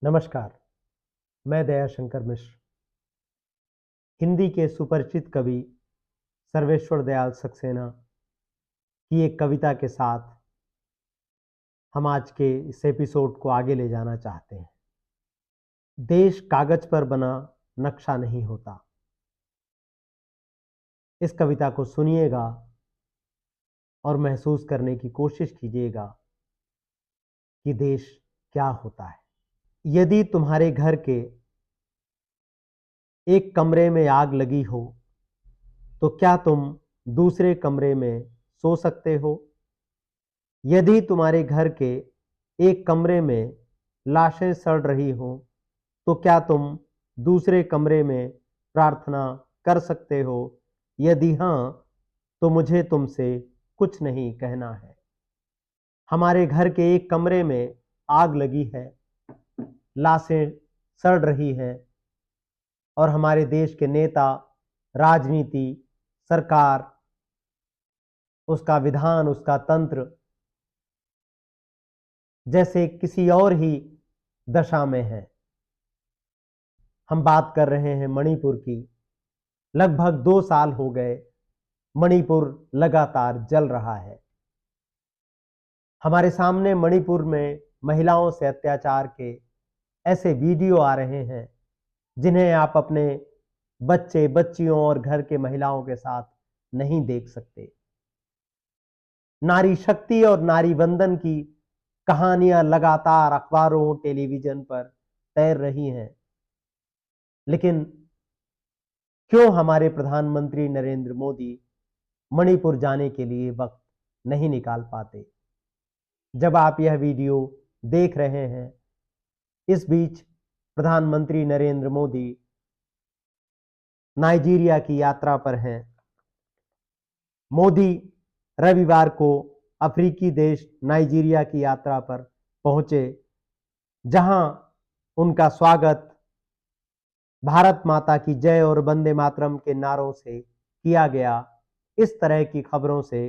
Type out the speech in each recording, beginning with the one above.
नमस्कार, मैं दयाशंकर मिश्र। हिंदी के सुपरिचित कवि सर्वेश्वर दयाल सक्सेना की एक कविता के साथ हम आज के इस एपिसोड को आगे ले जाना चाहते हैं। देश कागज पर बना नक्शा नहीं होता। इस कविता को सुनिएगा और महसूस करने की कोशिश कीजिएगा कि देश क्या होता है। यदि तुम्हारे घर के एक कमरे में आग लगी हो तो क्या तुम दूसरे कमरे में सो सकते हो? यदि तुम्हारे घर के एक कमरे में लाशें सड़ रही हो तो क्या तुम दूसरे कमरे में प्रार्थना कर सकते हो? यदि हाँ, तो मुझे तुमसे कुछ नहीं कहना है। हमारे घर के एक कमरे में आग लगी है, लाशें सड़ रही हैं और हमारे देश के नेता, राजनीति, सरकार, उसका विधान, उसका तंत्र जैसे किसी और ही दशा में है। हम बात कर रहे हैं मणिपुर की। लगभग 2 साल हो गए मणिपुर लगातार जल रहा है। हमारे सामने मणिपुर में महिलाओं से अत्याचार के ऐसे वीडियो आ रहे हैं जिन्हें आप अपने बच्चे, बच्चियों और घर के महिलाओं के साथ नहीं देख सकते। नारी शक्ति और नारी वंदन की कहानियां लगातार अखबारों, टेलीविजन पर तैर रही हैं, लेकिन क्यों हमारे प्रधानमंत्री नरेंद्र मोदी मणिपुर जाने के लिए वक्त नहीं निकाल पाते? जब आप यह वीडियो देख रहे हैं, इस बीच प्रधानमंत्री नरेंद्र मोदी नाइजीरिया की यात्रा पर हैं। मोदी रविवार को अफ्रीकी देश नाइजीरिया की यात्रा पर पहुंचे, जहां उनका स्वागत भारत माता की जय और वंदे मातरम के नारों से किया गया। इस तरह की खबरों से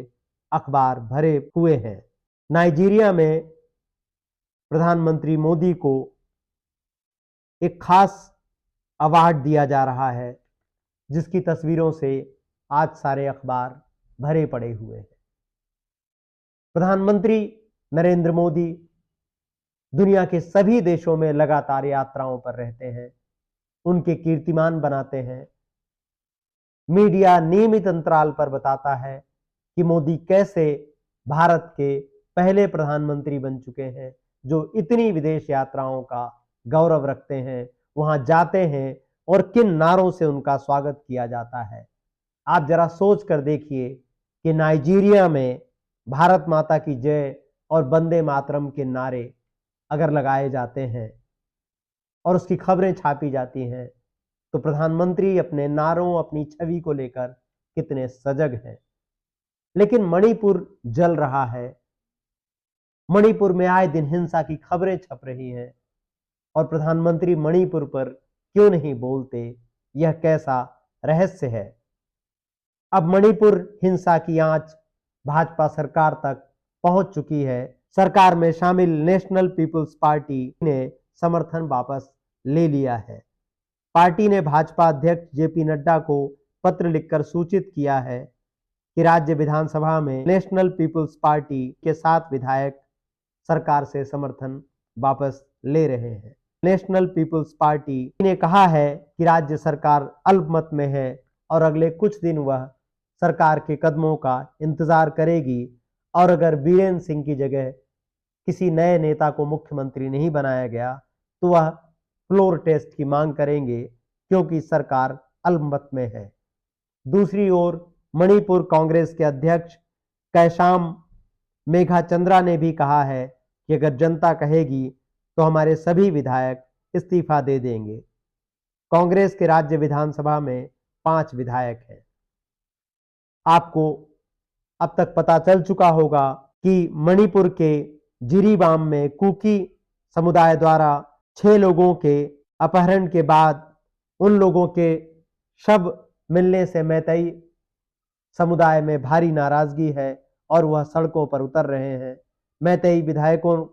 अखबार भरे हुए हैं। नाइजीरिया में प्रधानमंत्री मोदी को एक खास अवार्ड दिया जा रहा है, जिसकी तस्वीरों से आज सारे अखबार भरे पड़े हुए हैं। प्रधानमंत्री नरेंद्र मोदी दुनिया के सभी देशों में लगातार यात्राओं पर रहते हैं, उनके कीर्तिमान बनाते हैं। मीडिया नियमित अंतराल पर बताता है कि मोदी कैसे भारत के पहले प्रधानमंत्री बन चुके हैं जो इतनी विदेश यात्राओं का गौरव रखते हैं, वहां जाते हैं और किन नारों से उनका स्वागत किया जाता है। आप जरा सोच कर देखिए कि नाइजीरिया में भारत माता की जय और वंदे मातरम के नारे अगर लगाए जाते हैं और उसकी खबरें छापी जाती हैं, तो प्रधानमंत्री अपने नारों, अपनी छवि को लेकर कितने सजग हैं। लेकिन मणिपुर जल रहा है। मणिपुर में आए दिन हिंसा की खबरें छप रही हैं और प्रधानमंत्री मणिपुर पर क्यों नहीं बोलते? यह कैसा रहस्य है? अब मणिपुर हिंसा की आंच भाजपा सरकार तक पहुंच चुकी है। सरकार में शामिल नेशनल पीपुल्स पार्टी ने समर्थन वापस ले लिया है। पार्टी ने भाजपा अध्यक्ष जेपी नड्डा को पत्र लिखकर सूचित किया है कि राज्य विधानसभा में नेशनल पीपुल्स पार्टी के 7 विधायक सरकार से समर्थन वापस ले रहे हैं। नेशनल पीपुल्स पार्टी ने कहा है कि राज्य सरकार अल्पमत में है और अगले कुछ दिन वह सरकार के कदमों का इंतजार करेगी और अगर बीरेन सिंह की जगह किसी नए नेता को मुख्यमंत्री नहीं बनाया गया तो वह फ्लोर टेस्ट की मांग करेंगे, क्योंकि सरकार अल्पमत में है। दूसरी ओर मणिपुर कांग्रेस के अध्यक्ष कैशाम मेघाचंद्रा ने भी कहा है कि अगर जनता कहेगी तो हमारे सभी विधायक इस्तीफा दे देंगे। कांग्रेस के राज्य विधानसभा में 5 विधायक हैं। आपको अब तक पता चल चुका होगा कि मणिपुर के जिरीबाम में कुकी समुदाय द्वारा 6 लोगों के अपहरण के बाद उन लोगों के शव मिलने से मैतेई समुदाय में भारी नाराजगी है और वह सड़कों पर उतर रहे हैं। मैतेई विधायकों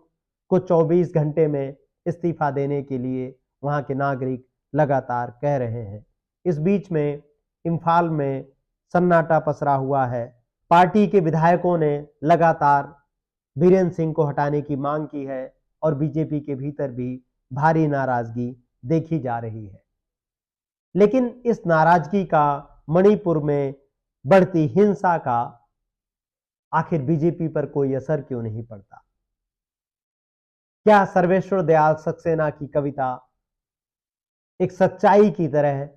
को 24 घंटे में इस्तीफा देने के लिए वहां के नागरिक लगातार कह रहे हैं। इस बीच में इम्फाल में सन्नाटा पसरा हुआ है। पार्टी के विधायकों ने लगातार बीरेंद्र सिंह को हटाने की मांग की है और बीजेपी के भीतर भी भारी नाराजगी देखी जा रही है। लेकिन इस नाराजगी का मणिपुर में बढ़ती हिंसा का आखिर बीजेपी पर कोई असर क्यों नहीं पड़ता? क्या सर्वेश्वर दयाल सक्सेना की कविता एक सच्चाई की तरह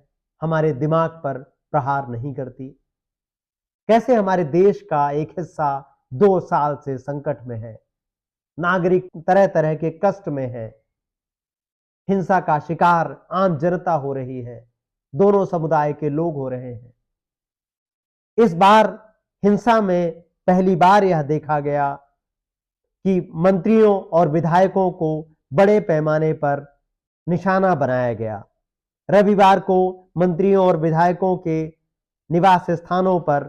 हमारे दिमाग पर प्रहार नहीं करती? कैसे हमारे देश का एक हिस्सा 2 साल से संकट में है, नागरिक तरह तरह के कष्ट में है, हिंसा का शिकार आम जनता हो रही है, दोनों समुदाय के लोग हो रहे हैं। इस बार हिंसा में पहली बार यह देखा गया कि मंत्रियों और विधायकों को बड़े पैमाने पर निशाना बनाया गया। रविवार को मंत्रियों और विधायकों के निवास स्थानों पर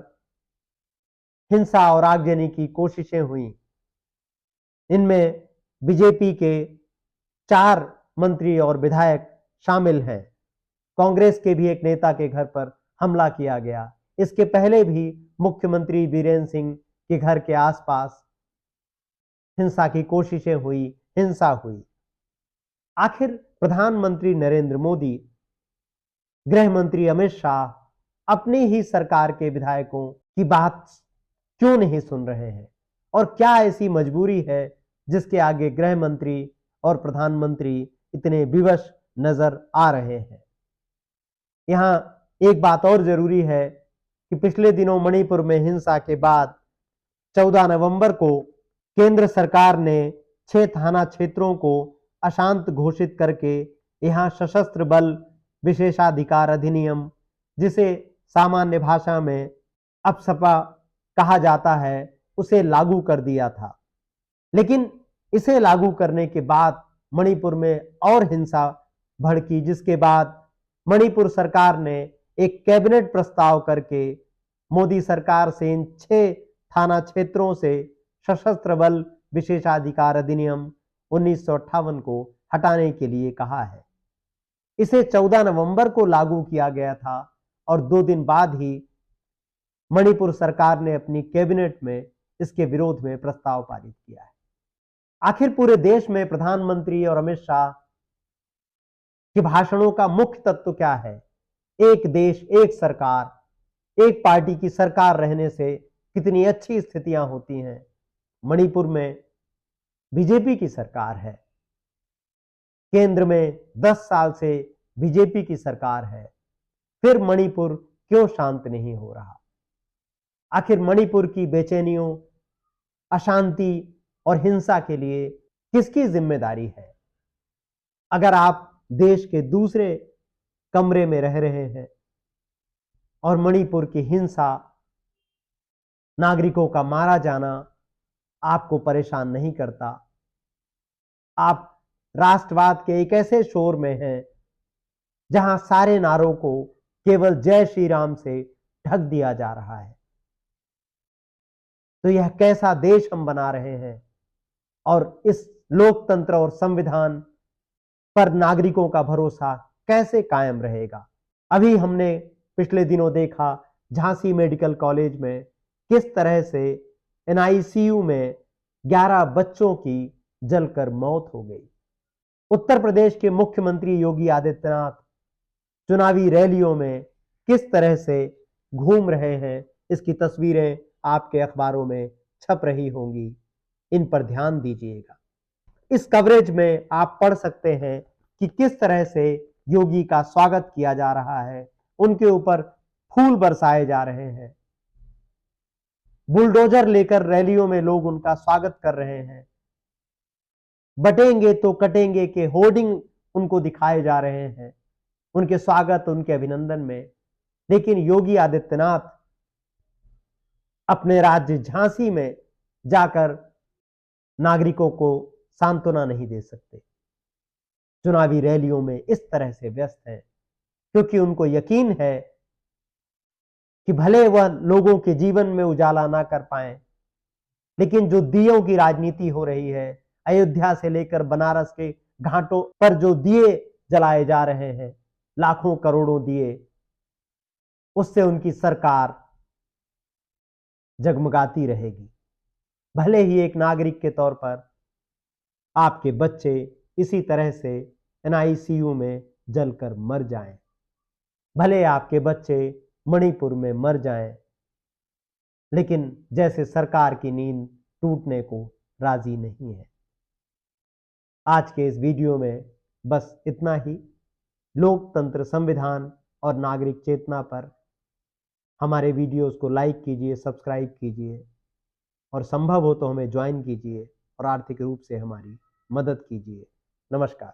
हिंसा और आगजनी की कोशिशें हुई। इनमें बीजेपी के 4 मंत्री और विधायक शामिल हैं। कांग्रेस के भी एक नेता के घर पर हमला किया गया। इसके पहले भी मुख्यमंत्री बीरेंद्र सिंह के घर के आसपास हिंसा की कोशिशें हुई, हिंसा हुई। आखिर प्रधानमंत्री नरेंद्र मोदी, गृह मंत्री अमित शाह अपनी ही सरकार के विधायकों की बात क्यों नहीं सुन रहे हैं? और क्या ऐसी मजबूरी है जिसके आगे गृह मंत्री और प्रधानमंत्री इतने विवश नजर आ रहे हैं? यहां एक बात और जरूरी है कि पिछले दिनों मणिपुर में हिंसा के बाद 14 नवंबर को केंद्र सरकार ने 6 थाना क्षेत्रों को अशांत घोषित करके यहां सशस्त्र बल विशेषाधिकार अधिनियम, जिसे सामान्य भाषा में अपसपा कहा जाता है, उसे लागू कर दिया था। लेकिन इसे लागू करने के बाद मणिपुर में और हिंसा भड़की, जिसके बाद मणिपुर सरकार ने एक कैबिनेट प्रस्ताव करके मोदी सरकार से इन 6 थाना क्षेत्रों से सशस्त्र बल विशेषाधिकार अधिनियम 1958 को हटाने के लिए कहा है। इसे 14 नवंबर को लागू किया गया था और 2 दिन बाद ही मणिपुर सरकार ने अपनी कैबिनेट में इसके विरोध में प्रस्ताव पारित किया है। आखिर पूरे देश में प्रधानमंत्री और अमित शाह के भाषणों का मुख्य तत्व क्या है? एक देश, एक सरकार, एक पार्टी की सरकार रहने से कितनी अच्छी स्थितियां होती हैं। मणिपुर में बीजेपी की सरकार है, केंद्र में 10 साल से बीजेपी की सरकार है, फिर मणिपुर क्यों शांत नहीं हो रहा? आखिर मणिपुर की बेचैनियों, अशांति और हिंसा के लिए किसकी जिम्मेदारी है? अगर आप देश के दूसरे कमरे में रह रहे हैं और मणिपुर की हिंसा, नागरिकों का मारा जाना आपको परेशान नहीं करता, आप राष्ट्रवाद के एक ऐसे शोर में हैं जहां सारे नारों को केवल जय श्री राम से ढक दिया जा रहा है, तो यह कैसा देश हम बना रहे हैं? और इस लोकतंत्र और संविधान पर नागरिकों का भरोसा कैसे कायम रहेगा? अभी हमने पिछले दिनों देखा झांसी मेडिकल कॉलेज में किस तरह से एनआईसीयू में 11 बच्चों की जलकर मौत हो गई। उत्तर प्रदेश के मुख्यमंत्री योगी आदित्यनाथ चुनावी रैलियों में किस तरह से घूम रहे हैं, इसकी तस्वीरें आपके अखबारों में छप रही होंगी, इन पर ध्यान दीजिएगा। इस कवरेज में आप पढ़ सकते हैं कि किस तरह से योगी का स्वागत किया जा रहा है, उनके ऊपर फूल बरसाए जा रहे हैं, बुलडोजर लेकर रैलियों में लोग उनका स्वागत कर रहे हैं, बटेंगे तो कटेंगे के होर्डिंग उनको दिखाए जा रहे हैं उनके स्वागत, उनके अभिनंदन में। लेकिन योगी आदित्यनाथ अपने राज्य झांसी में जाकर नागरिकों को सांत्वना नहीं दे सकते, चुनावी रैलियों में इस तरह से व्यस्त हैं, क्योंकि उनको यकीन है कि भले वह लोगों के जीवन में उजाला ना कर पाए, लेकिन जो दियों की राजनीति हो रही है, अयोध्या से लेकर बनारस के घाटों पर जो दिए जलाए जा रहे हैं, लाखों करोड़ों दिए, उससे उनकी सरकार जगमगाती रहेगी। भले ही एक नागरिक के तौर पर आपके बच्चे इसी तरह से एनआईसीयू में जलकर मर जाएं, भले आपके बच्चे मणिपुर में मर जाएं, लेकिन जैसे सरकार की नींद टूटने को राजी नहीं है। आज के इस वीडियो में बस इतना ही। लोकतंत्र, संविधान और नागरिक चेतना पर हमारे वीडियोस को लाइक कीजिए, सब्सक्राइब कीजिए और संभव हो तो हमें ज्वाइन कीजिए और आर्थिक रूप से हमारी मदद कीजिए। नमस्कार।